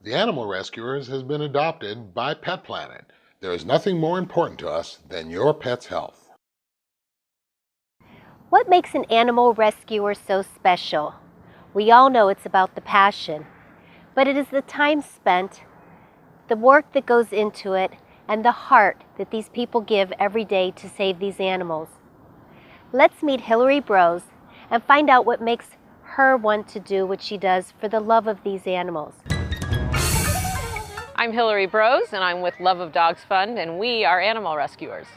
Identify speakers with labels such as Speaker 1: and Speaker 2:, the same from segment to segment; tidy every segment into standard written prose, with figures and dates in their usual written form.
Speaker 1: The Animal Rescuers has been adopted by Pet Planet. There is nothing more important to us than your pet's health.
Speaker 2: What makes an animal rescuer so special? We all know it's about the passion, but it is the time spent, the work that goes into it, and the heart that these people give every day to save these animals. Let's meet Hillary Brose and find out what makes her want to do what she does for the love of these animals.
Speaker 3: I'm Hillary Brose, and I'm with Luv of Dogz Fund, and we are animal rescuers.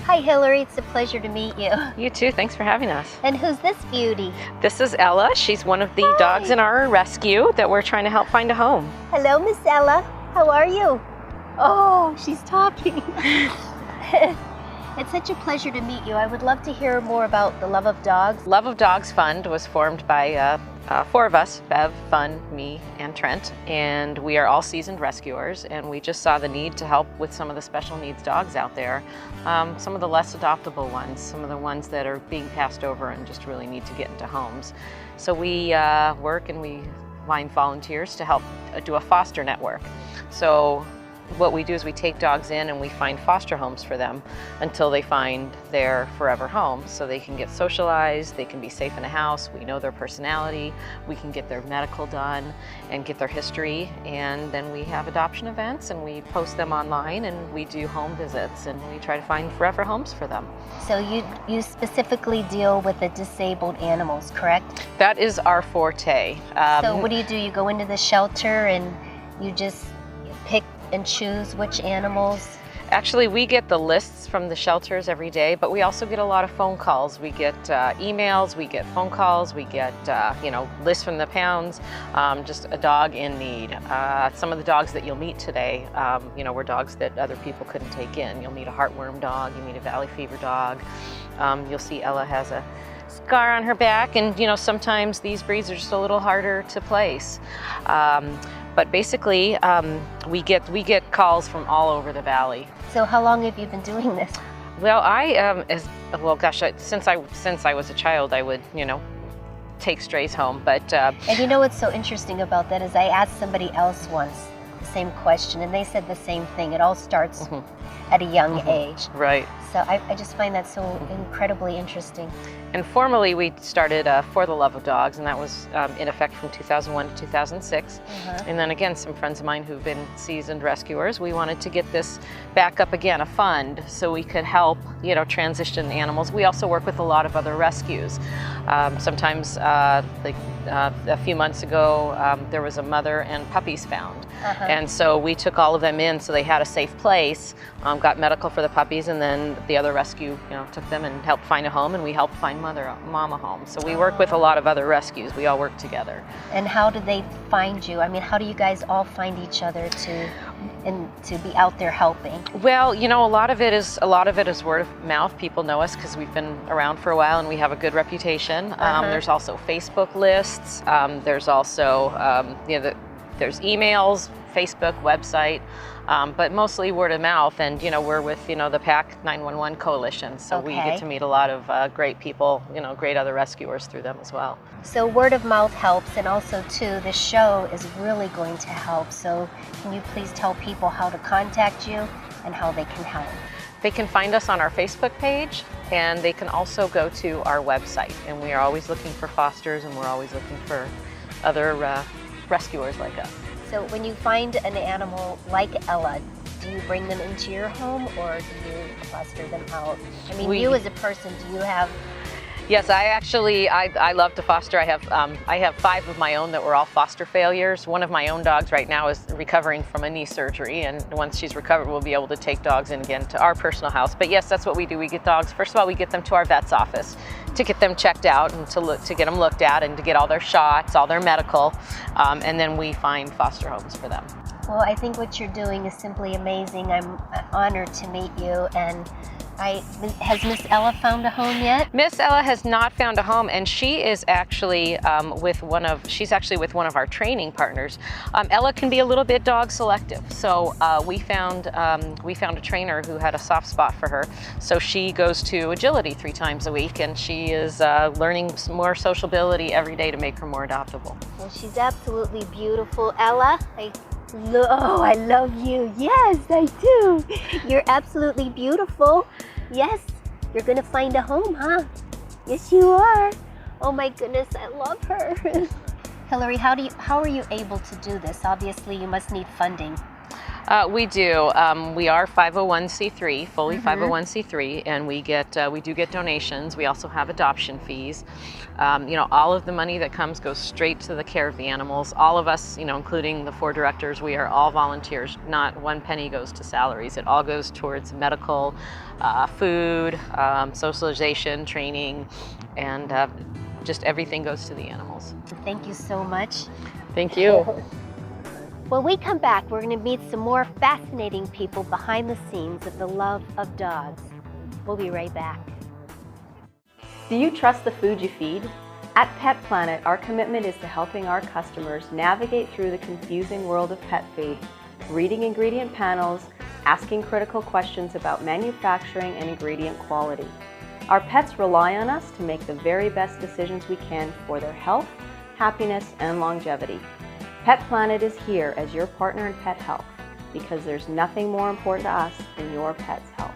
Speaker 2: Hi Hillary, it's a pleasure to meet you.
Speaker 3: You too, thanks for having us.
Speaker 2: And who's this beauty?
Speaker 3: This is Ella. She's one of the dogs in our rescue that we're trying to help find a home.
Speaker 2: Hello, Miss Ella. How are you? Oh, she's talking. It's such a pleasure to meet you. I would love to hear more about the Luv of Dogz.
Speaker 3: Luv of Dogz Fund was formed by four of us, Bev, Fun, me, and Trent, and we are all seasoned rescuers, and we just saw the need to help with some of the special needs dogs out there, some of the less adoptable ones, some of the ones that are being passed over and just really need to get into homes. So we work and we find volunteers to help do a foster network. So what we do is we take dogs in and we find foster homes for them until they find their forever home, so they can get socialized, they can be safe in a house, we know their personality, we can get their medical done and get their history, and then we have adoption events and we post them online and we do home visits and we try to find forever homes for them.
Speaker 2: So you specifically deal with the disabled animals, correct?
Speaker 3: That is our forte.
Speaker 2: So what do? You go into the shelter and you just pick and choose which animals?
Speaker 3: Actually, we get the lists from the shelters every day, but we also get a lot of phone calls. We get emails, we get phone calls, we get lists from the pounds, just a dog in need. Some of the dogs that you'll meet today, were dogs that other people couldn't take in. You'll meet a heartworm dog, you meet a valley fever dog. You'll see Ella has a scar on her back, and sometimes these breeds are just a little harder to place. But basically, we get calls from all over the valley.
Speaker 2: So how long have you been doing this?
Speaker 3: Well, since I was a child, I would take strays home. But
Speaker 2: and you know what's so interesting about that is I asked somebody else once the same question, and they said the same thing. It all starts at a young age.
Speaker 3: Right.
Speaker 2: So I just find that so incredibly interesting.
Speaker 3: And formally, we started For the Luv of Dogz, and that was in effect from 2001 to 2006. And then again, some friends of mine who've been seasoned rescuers, we wanted to get this back up again, a fund, so we could help, transition animals. We also work with a lot of other rescues. Sometimes, a few months ago, there was a mother and puppies found. And so we took all of them in so they had a safe place, got medical for the puppies, and then the other rescue took them and helped find a home, and we helped find mama home. So we work with a lot of other rescues. We all work together.
Speaker 2: And how do they find you? I mean, how do you guys all find each other to be out there helping?
Speaker 3: Well, a lot of it is word of mouth. People know us because we've been around for a while and we have a good reputation. There's also Facebook lists. There's also there's emails, Facebook, website, but mostly word of mouth. And we're with the PAC 911 coalition, so we get to meet a lot of great people, great other rescuers through them as well.
Speaker 2: So word of mouth helps, and also too, the show is really going to help. So can you please tell people how to contact you and how they can help?
Speaker 3: They can find us on our Facebook page, and they can also go to our website. And we are always looking for fosters, and we're always looking for other rescuers like us.
Speaker 2: So when you find an animal like Ella, do you bring them into your home or do you foster them out? I mean, you as a person, do you have...
Speaker 3: Yes, I love to foster. I have 5 of my own that were all foster failures. One of my own dogs right now is recovering from a knee surgery, and once she's recovered, we'll be able to take dogs in again to our personal house. But yes, that's what we do. We get dogs. First of all, we get them to our vet's office to get them checked out and to get them looked at and to get all their shots, all their medical, and then we find foster homes for them.
Speaker 2: Well, I think what you're doing is simply amazing. I'm honored to meet you, and Has Miss Ella found a home yet?
Speaker 3: Miss Ella has not found a home, and she is actually she's actually with one of our training partners. Ella can be a little bit dog selective, so we found a trainer who had a soft spot for her. So she goes to agility 3 times a week, and she is learning some more sociability every day to make her more adoptable.
Speaker 2: Well, she's absolutely beautiful. Ella, I love you. Yes, I do. You're absolutely beautiful. Yes, you're gonna find a home, huh? Yes, you are. Oh my goodness, I love her. Hillary, how are you able to do this? Obviously, you must need funding.
Speaker 3: We do. We are 501c3, fully 501c3, and we do get donations. We also have adoption fees. All of the money that comes goes straight to the care of the animals. All of us, including the 4 directors, we are all volunteers. Not one penny goes to salaries. It all goes towards medical, food, socialization, training, and just everything goes to the animals.
Speaker 2: Thank you so much.
Speaker 3: Thank you.
Speaker 2: When we come back, we're going to meet some more fascinating people behind the scenes of the Luv of Dogz. We'll be right back.
Speaker 4: Do you trust the food you feed? At Pet Planet, our commitment is to helping our customers navigate through the confusing world of pet food, reading ingredient panels, asking critical questions about manufacturing and ingredient quality. Our pets rely on us to make the very best decisions we can for their health, happiness, and longevity. Pet Planet is here as your partner in pet health because there's nothing more important to us than your pet's health.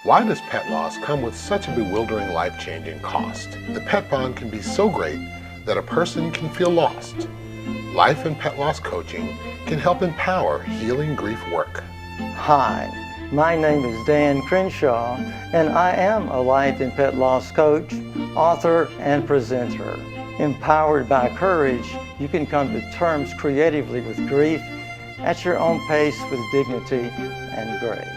Speaker 1: Why does pet loss come with such a bewildering, life-changing cost? The pet bond can be so great that a person can feel lost. Life and pet loss coaching can help empower healing grief work.
Speaker 5: Hi, my name is Dan Crenshaw, and I am a life and pet loss coach, author, and presenter. Empowered by courage, you can come to terms creatively with grief at your own pace with dignity and grace.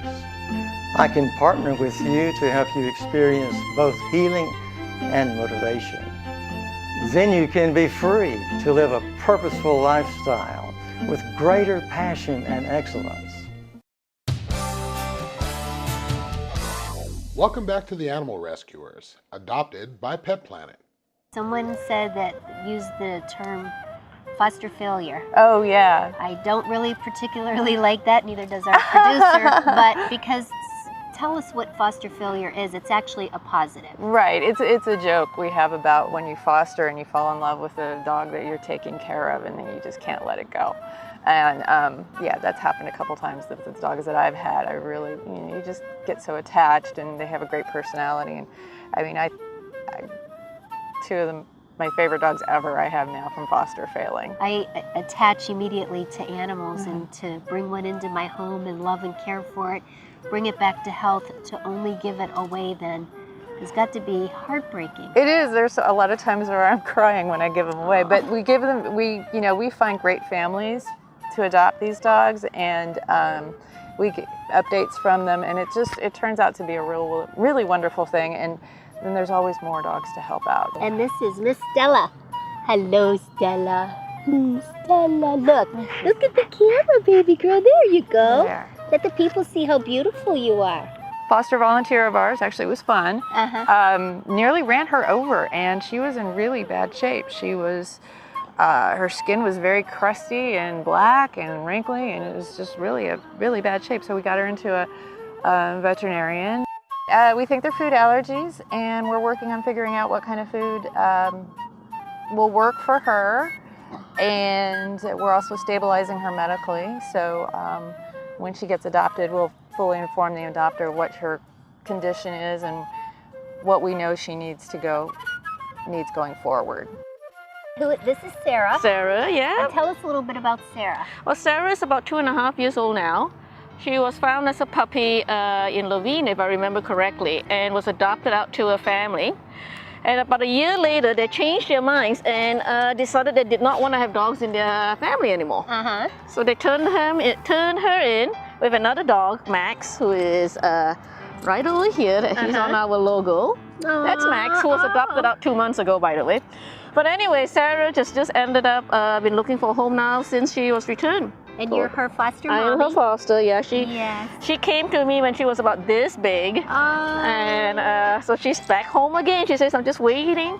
Speaker 5: I can partner with you to help you experience both healing and motivation. Then you can be free to live a purposeful lifestyle with greater passion and excellence.
Speaker 1: Welcome back to the Animal Rescuers, adopted by Pet Planet.
Speaker 2: Someone said that used the term foster failure.
Speaker 4: Oh, yeah.
Speaker 2: I don't really particularly like that, neither does our producer, but because tell us what foster failure is. It's actually a positive.
Speaker 4: Right. It's a joke we have about when you foster and you fall in love with a dog that you're taking care of and then you just can't let it go. And yeah, that's happened a couple times with the dogs that I've had. I really, you just get so attached, and they have a great personality. And I mean, two of them, my favorite dogs ever, I have now from foster failing. I
Speaker 2: attach immediately to animals, and to bring one into my home and love and care for it, bring it back to health, to only give it away then, it's got to be heartbreaking. It
Speaker 4: is. There's a lot of times where I'm crying when I give them away, but we give them, we find great families to adopt these dogs, and we get updates from them, and it turns out to be a really wonderful thing, and then there's always more dogs to help out.
Speaker 2: And this is Miss Stella. Hello, Stella. Stella, look at the camera, baby girl. There you go.
Speaker 4: There.
Speaker 2: Let the people see how beautiful you are.
Speaker 4: Foster volunteer of ours, actually, it was fun. Nearly ran her over, and she was in really bad shape. She was, her skin was very crusty and black and wrinkly, and it was just really bad shape. So we got her into a veterinarian. We think they're food allergies, and we're working on figuring out what kind of food will work for her. And we're also stabilizing her medically. So when she gets adopted, we'll fully inform the adopter what her condition is and what we know she needs going forward.
Speaker 2: This is Sarah.
Speaker 6: Sarah, yeah.
Speaker 2: And tell us a little bit about Sarah.
Speaker 6: Well, Sarah is about 2.5 years old now. She was found as a puppy in Levine, if I remember correctly, and was adopted out to a family. And about a year later, they changed their minds and decided they did not want to have dogs in their family anymore. So they turned her in with another dog, Max, who is right over here. He's on our logo. That's Max, who was adopted out 2 months ago, by the way. But anyway, Sarah just ended up been looking for a home now since she was returned.
Speaker 2: And you're her foster mommy?
Speaker 6: I am her foster, yeah.
Speaker 2: Yes.
Speaker 6: She came to me when she was about this big. And so she's back home again. She says, I'm just waiting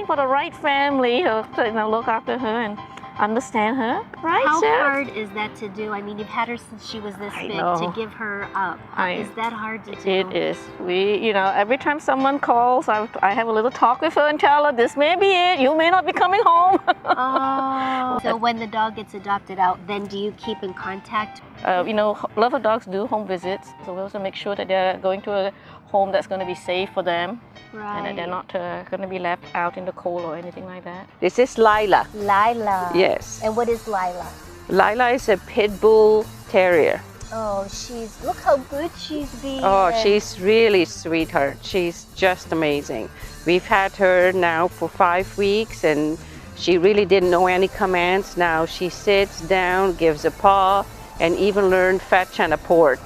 Speaker 6: for the right family to look after her and understand her. Right,
Speaker 2: How
Speaker 6: Sarah?
Speaker 2: hard is that to do? I mean, you've had her since she was this big.
Speaker 6: know.
Speaker 2: To give her up. Is that hard to do?
Speaker 6: It is. Every time someone calls, I have a little talk with her and tell her, this may be it. You may not be coming home.
Speaker 2: So when the dog gets adopted out, then do you keep in contact?
Speaker 6: Luv of Dogz do home visits. So we also make sure that they're going to a home that's going to be safe for them.
Speaker 2: Right.
Speaker 6: And that they're not going to be left out in the cold or anything like that.
Speaker 7: This is Lila.
Speaker 2: Lila.
Speaker 7: Yes.
Speaker 2: And what is Lila?
Speaker 7: Lila is a pit bull terrier.
Speaker 2: Oh, look how good she's being.
Speaker 7: Oh, she's really sweetheart. She's just amazing. We've had her now for 5 weeks and she really didn't know any commands. Now she sits down, gives a paw, and even learned fetch and apport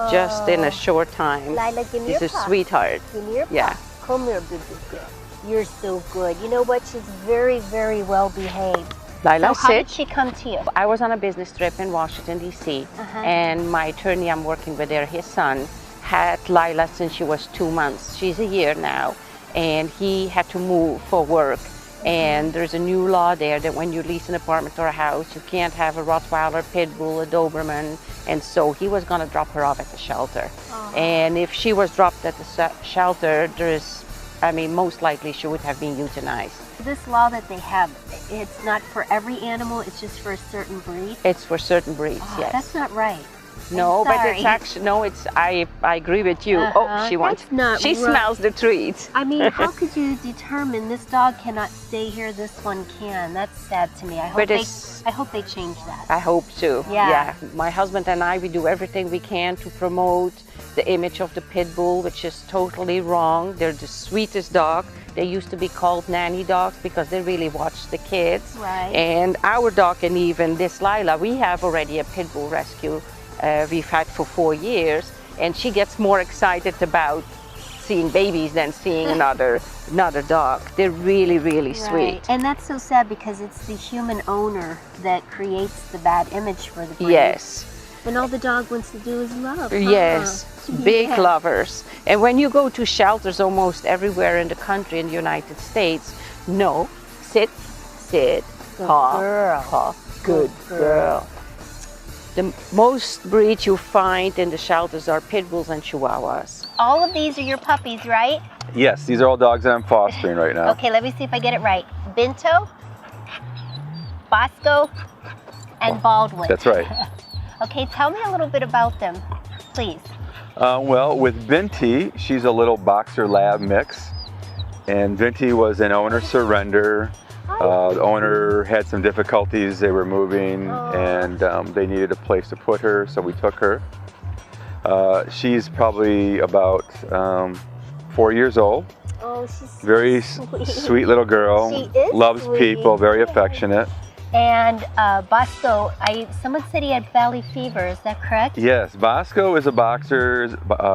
Speaker 7: just in a short time.
Speaker 2: Lila, give me
Speaker 7: She's
Speaker 2: your
Speaker 7: a
Speaker 2: paw.
Speaker 7: sweetheart.
Speaker 2: Give me your paw.
Speaker 7: Yeah.
Speaker 2: Come here, good girl. You're so good. You know what? She's very, very well behaved.
Speaker 7: Lila,
Speaker 2: So how did
Speaker 7: sit.
Speaker 2: she come to you?
Speaker 7: I was on a business trip in Washington, D.C., and my attorney I'm working with there, his son, had Lila since she was 2 months. She's a year now, and he had to move for work. And there's a new law there that when you lease an apartment or a house, you can't have a Rottweiler, Pit Bull, a Doberman, and so he was going to drop her off at the shelter. And if she was dropped at the shelter, most likely she would have been euthanized.
Speaker 2: This law that they have, it's not for every animal, it's just for a certain breed?
Speaker 7: It's for certain breeds, yes.
Speaker 2: That's not right.
Speaker 7: No, but
Speaker 2: sorry.
Speaker 7: it's actually, no, I agree with you. She wants,
Speaker 2: That's not
Speaker 7: she
Speaker 2: right.
Speaker 7: smells the treats.
Speaker 2: I mean, how could you determine this dog cannot stay here, this one can? That's sad to me. I hope they change that.
Speaker 7: I hope so.
Speaker 2: Yeah.
Speaker 7: My husband and I, we do everything we can to promote the image of the pit bull, which is totally wrong. They're the sweetest dog. They used to be called nanny dogs because they really watch the kids.
Speaker 2: Right.
Speaker 7: And our dog, and even this Lila, we have already a pit bull rescue we've had for 4 years, and she gets more excited about seeing babies than seeing another dog. They're really, really sweet.
Speaker 2: And that's so sad because it's the human owner that creates the bad image for the breed.
Speaker 7: Yes.
Speaker 2: And all the dog wants to do is love.
Speaker 7: Yes, big
Speaker 2: Yeah.
Speaker 7: lovers. And when you go to shelters almost everywhere in the country, in the United States, no, sit, paw,
Speaker 2: girl.
Speaker 7: paw, good girl. The most breeds you find in the shelters are pit bulls and chihuahuas.
Speaker 2: All of these are your puppies, right?
Speaker 8: Yes, these are all dogs that I'm fostering right now.
Speaker 2: Okay, let me see if I get it right. Binto, Bosco, and Baldwin.
Speaker 8: That's right.
Speaker 2: Okay, tell me a little bit about them, please.
Speaker 8: Well, with Vinty, she's a little boxer lab mix. And Vinty was an owner surrender. The owner had some difficulties. They were moving and they needed a place to put her, so we took her. She's probably about 4 years old.
Speaker 2: Oh, she's
Speaker 8: Very
Speaker 2: sweet.
Speaker 8: sweet little girl.
Speaker 2: She is
Speaker 8: loves
Speaker 2: sweet.
Speaker 8: people, very affectionate.
Speaker 2: And Bosco, someone said he had valley fever, is that correct?
Speaker 8: Yes, Bosco is a boxer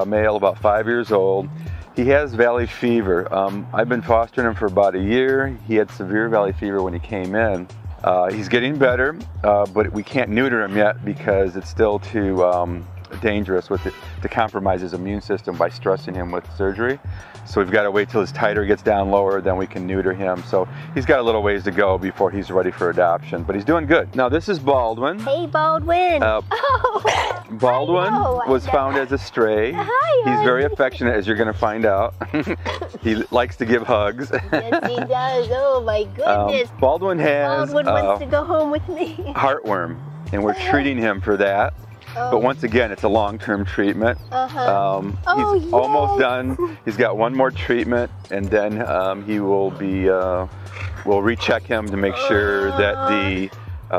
Speaker 8: male, about 5 years old. He has valley fever. I've been fostering him for about a year. He had severe valley fever when he came in. He's getting better, but we can't neuter him yet because it's still too dangerous to compromise his immune system by stressing him with surgery. So we've got to wait till his titer gets down lower, then we can neuter him. So he's got a little ways to go before he's ready for adoption, but he's doing good. Now this is Baldwin.
Speaker 2: Hey, Baldwin.
Speaker 8: Baldwin was found as a stray.
Speaker 2: Hi,
Speaker 8: He's very affectionate, as you're going to find out. He likes to give hugs.
Speaker 2: Yes, he does. Oh my goodness.
Speaker 8: Baldwin has
Speaker 2: Baldwin wants to go home with me.
Speaker 8: heartworm, and we're treating him for that. But once again, it's a long-term treatment. He's
Speaker 2: yes.
Speaker 8: almost done. He's got one more treatment, and then he will be. We'll recheck him to make sure that the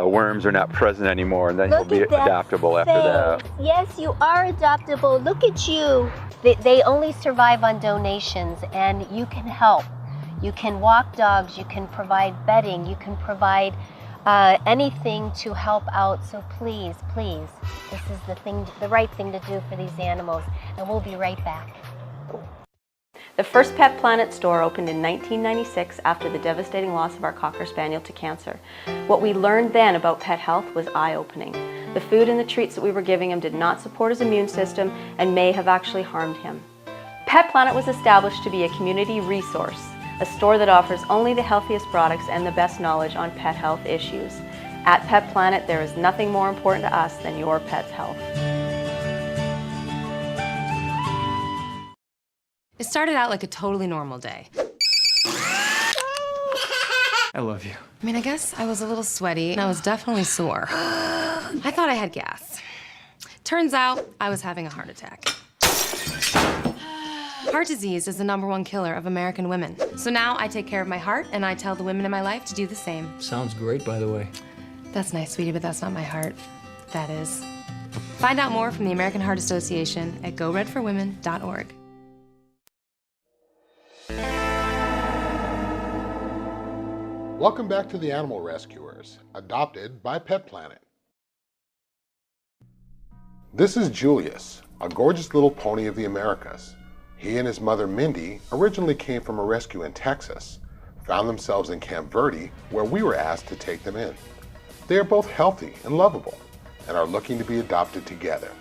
Speaker 8: worms are not present anymore, and then he'll be adoptable after that.
Speaker 2: Yes, you are adoptable. Look at you. They only survive on donations, and you can help. You can walk dogs. You can provide bedding. You can provide anything to help out. So please, please, this is the right thing to do for these animals, and we'll be right back.
Speaker 9: The first Pet Planet store opened in 1996 after the devastating loss of our Cocker Spaniel to cancer. What we learned then about pet health was eye-opening. The food and the treats that we were giving him did not support his immune system and may have actually harmed him. Pet Planet was established to be a community resource, a store that offers only the healthiest products and the best knowledge on pet health issues. At Pet Planet, there is nothing more important to us than your pet's health.
Speaker 10: It started out like a totally normal day.
Speaker 11: I love you.
Speaker 10: I mean, I guess I was a little sweaty and I was definitely sore. I thought I had gas. Turns out I was having a heart attack. Heart disease is the #1 killer of American women. So now I take care of my heart and I tell the women in my life to do the same.
Speaker 11: Sounds great, by the way.
Speaker 10: That's nice, sweetie, but that's not my heart. That is. Find out more from the American Heart Association at goredforwomen.org.
Speaker 1: Welcome back to the Animal Rescuers, adopted by Pet Planet. This is Julius, a gorgeous little pony of the Americas. He and his mother Mindy originally came from a rescue in Texas, found themselves in Camp Verde, where we were asked to take them in. They are both healthy and lovable, and are looking to be adopted together.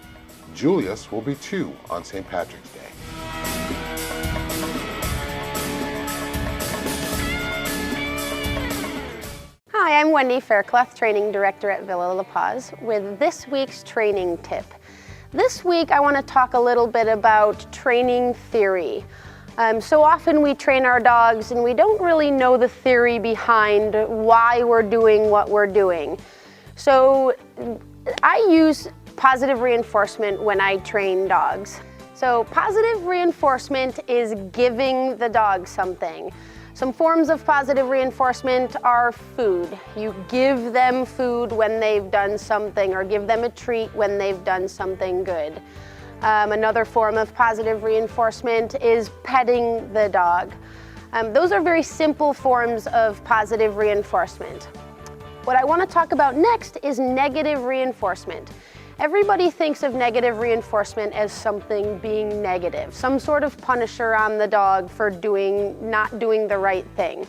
Speaker 1: Julius will be 2 on St. Patrick's Day.
Speaker 12: Hi, I'm Wendy Fairclough, Training Director at Villa La Paz, with this week's training tip. This week I want to talk a little bit about training theory. So often we train our dogs and we don't really know the theory behind why we're doing what we're doing. So I use positive reinforcement when I train dogs. So positive reinforcement is giving the dog something. Some forms of positive reinforcement are food. You give them food when they've done something, or give them a treat when they've done something good. Another form of positive reinforcement is petting the dog. Those are very simple forms of positive reinforcement. What I want to talk about next is negative reinforcement. Everybody thinks of negative reinforcement as something being negative, some sort of punisher on the dog for not doing the right thing.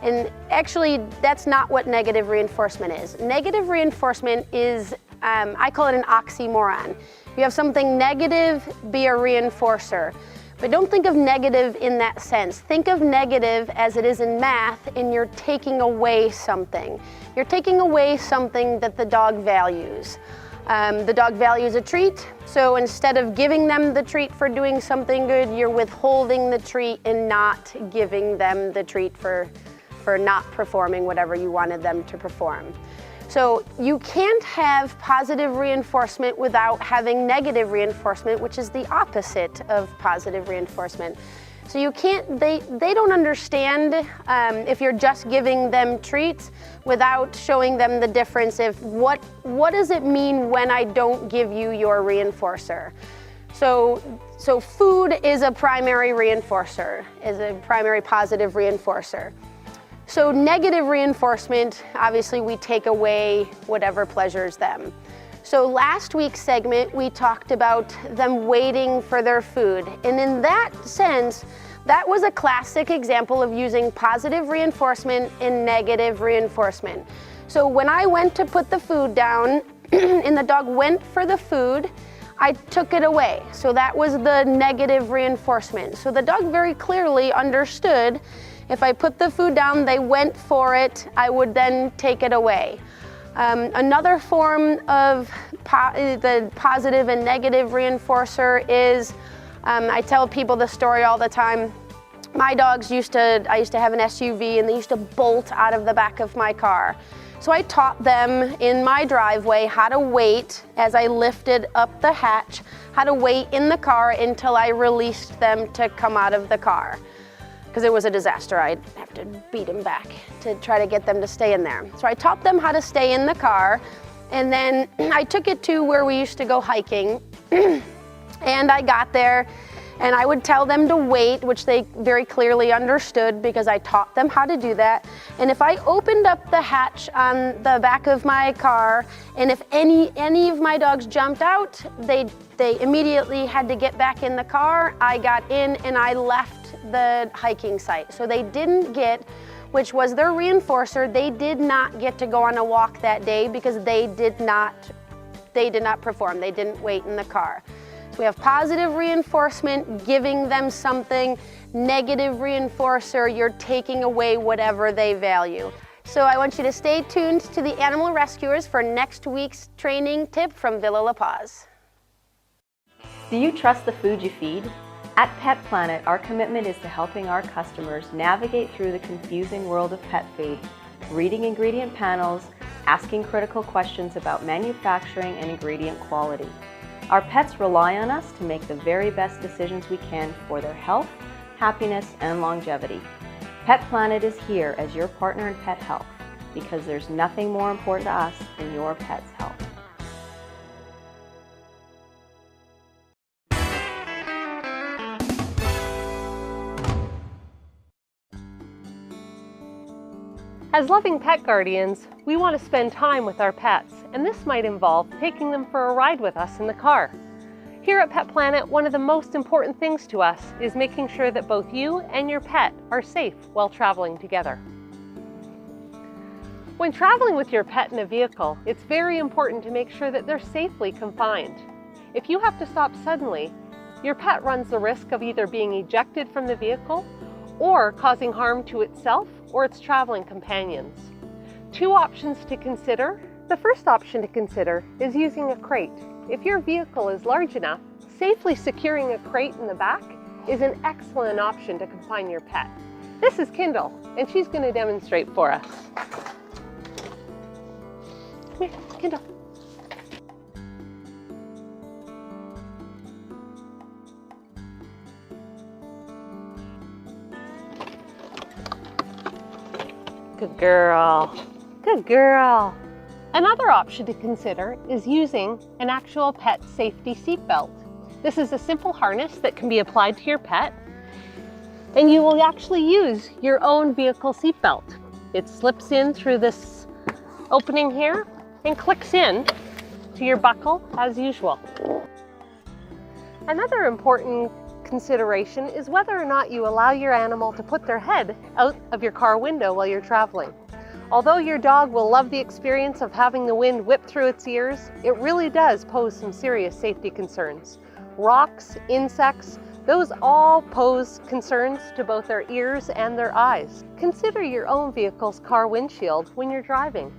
Speaker 12: And actually, that's not what negative reinforcement is. Negative reinforcement is, I call it an oxymoron. You have something negative, be a reinforcer. But don't think of negative in that sense. Think of negative as it is in math, and you're taking away something. You're taking away something that the dog values. The dog values a treat, so instead of giving them the treat for doing something good, you're withholding the treat and not giving them the treat for not performing whatever you wanted them to perform. So you can't have positive reinforcement without having negative reinforcement, which is the opposite of positive reinforcement. So you can't, they don't understand if you're just giving them treats without showing them the difference of what does it mean when I don't give you your reinforcer. So food is a primary reinforcer, is a primary positive reinforcer. So negative reinforcement, obviously we take away whatever pleasures them. So last week's segment, we talked about them waiting for their food. And in that sense, that was a classic example of using positive reinforcement and negative reinforcement. So when I went to put the food down and the dog went for the food, I took it away. So that was the negative reinforcement. So the dog very clearly understood if I put the food down, they went for it, I would then take it away. Another form of the positive and negative reinforcer is, I tell people the story all the time. My dogs I used to have an SUV and they used to bolt out of the back of my car. So I taught them in my driveway how to wait as I lifted up the hatch, how to wait in the car until I released them to come out of the car. Because it was a disaster. I'd have to beat them back to try to get them to stay in there. So I taught them how to stay in the car, and then I took it to where we used to go hiking, and I got there, And I would tell them to wait, which they very clearly understood because I taught them how to do that. And if I opened up the hatch on the back of my car, and if any of my dogs jumped out, they immediately had to get back in the car. I got in and I left the hiking site. So they didn't get, which was their reinforcer, they did not get to go on a walk that day because they did not perform. They didn't wait in the car. We have positive reinforcement, giving them something. Negative reinforcer, you're taking away whatever they value. So I want you to stay tuned to the Animal Rescuers for next week's training tip from Villa La Paz.
Speaker 9: Do you trust the food you feed? At Pet Planet, our commitment is to helping our customers navigate through the confusing world of pet food, reading ingredient panels, asking critical questions about manufacturing and ingredient quality. Our pets rely on us to make the very best decisions we can for their health, happiness, and longevity. Pet Planet is here as your partner in pet health because there's nothing more important to us than your pet's health.
Speaker 13: As loving pet guardians, we want to spend time with our pets, and this might involve taking them for a ride with us in the car. Here at Pet Planet, one of the most important things to us is making sure that both you and your pet are safe while traveling together. When traveling with your pet in a vehicle, it's very important to make sure that they're safely confined. If you have to stop suddenly, your pet runs the risk of either being ejected from the vehicle or causing harm to itself or its traveling companions. Two options to consider. The first option to consider is using a crate. If your vehicle is large enough, safely securing a crate in the back is an excellent option to confine your pet. This is Kendall, and she's going to demonstrate for us. Come here, Kendall. Good girl. Good girl. Another option to consider is using an actual pet safety seatbelt. This is a simple harness that can be applied to your pet, and you will actually use your own vehicle seatbelt. It slips in through this opening here and clicks in to your buckle as usual. Another important consideration is whether or not you allow your animal to put their head out of your car window while you're traveling. Although your dog will love the experience of having the wind whip through its ears, it really does pose some serious safety concerns. Rocks, insects, those all pose concerns to both their ears and their eyes. Consider your own vehicle's car windshield when you're driving.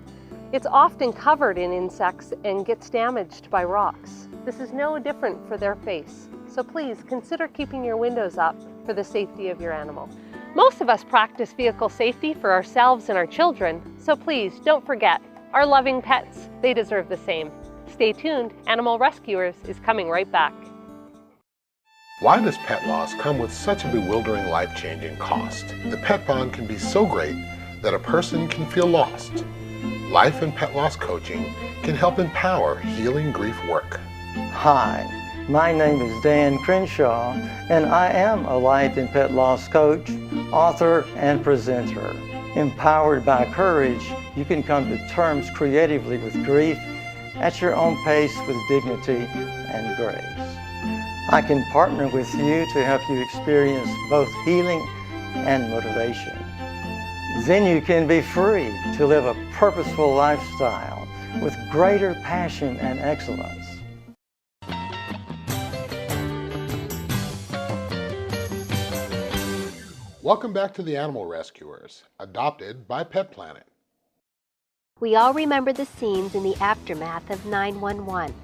Speaker 13: It's often covered in insects and gets damaged by rocks. This is no different for their face. So please consider keeping your windows up for the safety of your animal. Most of us practice vehicle safety for ourselves and our children, so please don't forget, our loving pets, they deserve the same. Stay tuned, Animal Rescuers is coming right back.
Speaker 1: Why does pet loss come with such a bewildering, life-changing cost? The pet bond can be so great that a person can feel lost. Life and pet loss coaching can help empower healing grief work.
Speaker 5: Hi. My name is Dan Crenshaw, and I am a life and pet loss coach, author, and presenter. Empowered by courage, you can come to terms creatively with grief at your own pace with dignity and grace. I can partner with you to help you experience both healing and motivation. Then you can be free to live a purposeful lifestyle with greater passion and excellence.
Speaker 1: Welcome back to the Animal Rescuers, adopted by Pet Planet.
Speaker 2: We all remember the scenes in the aftermath of 911.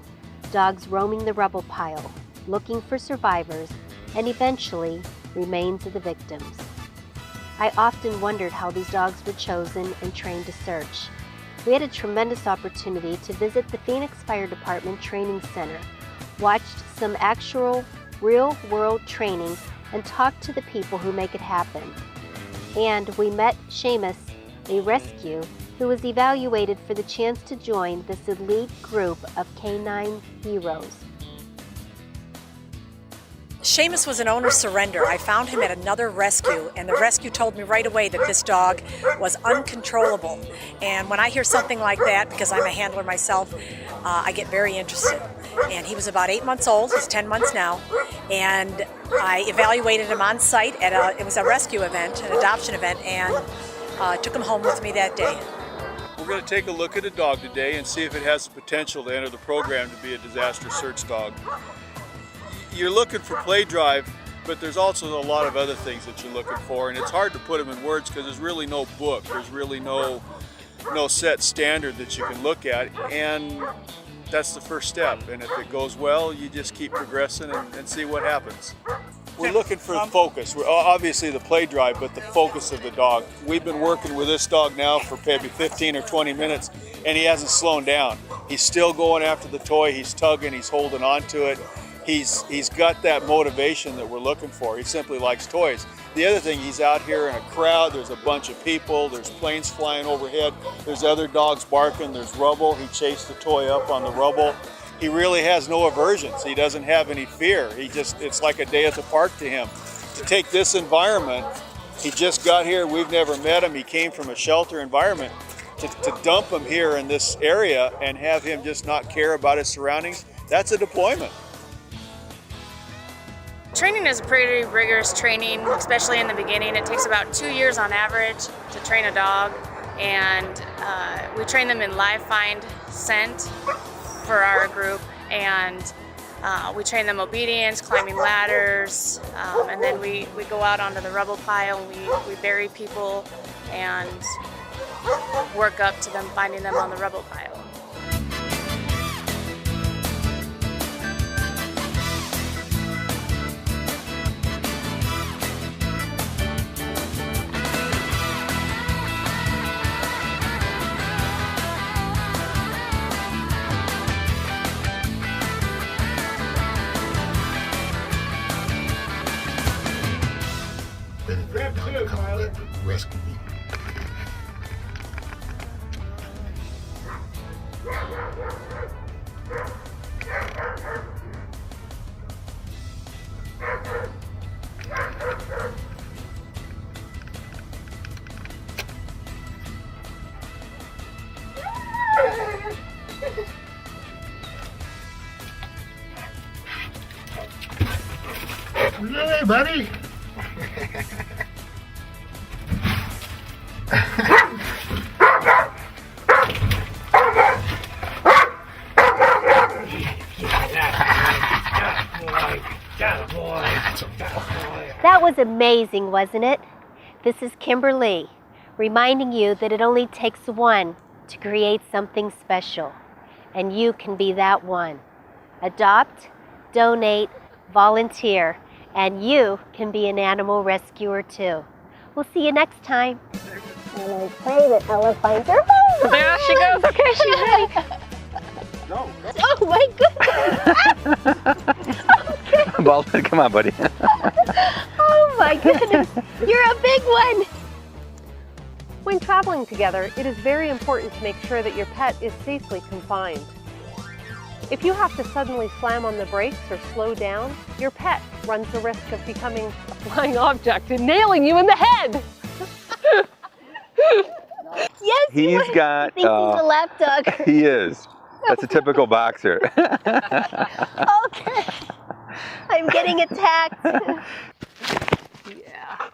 Speaker 2: Dogs roaming the rubble pile, looking for survivors, and eventually remains of the victims. I often wondered how these dogs were chosen and trained to search. We had a tremendous opportunity to visit the Phoenix Fire Department Training Center, watched some actual real-world training, and talk to the people who make it happen. And we met Seamus, a rescue who was evaluated for the chance to join this elite group of canine heroes.
Speaker 14: Seamus was an owner surrender. I found him at another rescue, and the rescue told me right away that this dog was uncontrollable. And when I hear something like that, because I'm a handler myself, I get very interested. And he was about 8 months old. He's 10 months now. And I evaluated him on site at it was a rescue event, an adoption event, and took him home with me that day.
Speaker 15: We're going to take a look at a dog today and see if it has the potential to enter the program to be a disaster search dog. You're looking for play drive, but there's also a lot of other things that you're looking for, and it's hard to put them in words because there's really no book, there's really no set standard that you can look at, and that's the first step. And if it goes well, you just keep progressing and see what happens. We're looking for focus. We're obviously the play drive, but the focus of the dog. We've been working with this dog now for maybe 15 or 20 minutes, and he hasn't slowed down. He's still going after the toy, he's tugging, he's holding on to it. He's got that motivation that we're looking for. He simply likes toys. The other thing, he's out here in a crowd, there's a bunch of people, there's planes flying overhead, there's other dogs barking, there's rubble. He chased the toy up on the rubble. He really has no aversions. He doesn't have any fear. It's like a day at the park to him. To take this environment, he just got here, we've never met him, he came from a shelter environment. To dump him here in this area and have him just not care about his surroundings, that's a deployment.
Speaker 16: Training is pretty rigorous training, especially in the beginning. It takes about 2 years on average to train a dog, and we train them in live find scent for our group, and we train them obedience, climbing ladders, and then we go out onto the rubble pile and we bury people and work up to them finding them on the rubble pile.
Speaker 1: Rescue me. Yay, buddy!
Speaker 2: That was amazing, wasn't it? This is Kimber, reminding you that it only takes one to create something special, and you can be that one. Adopt, donate, volunteer, and you can be an animal rescuer too. We'll see you next time. And I pray that Ella finds her home.
Speaker 6: There she goes. Okay, she's ready.
Speaker 2: No. Oh my goodness. Okay.
Speaker 8: Baldwin, come on, buddy.
Speaker 2: Oh my goodness. You're a big one.
Speaker 13: When traveling together, it is very important to make sure that your pet is safely confined. If you have to suddenly slam on the brakes or slow down, your pet runs the risk of becoming a flying object and nailing you in the head.
Speaker 2: Yes,
Speaker 8: he's got.
Speaker 2: He's a lap dog.
Speaker 8: He is. That's a typical boxer.
Speaker 2: Okay. I'm getting attacked.
Speaker 13: Yeah.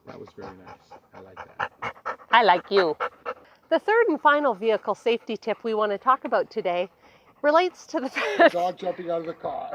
Speaker 11: That was very nice. I like that.
Speaker 7: I like you.
Speaker 13: The third and final vehicle safety tip we want to talk about today relates to the
Speaker 1: dog jumping out of the car.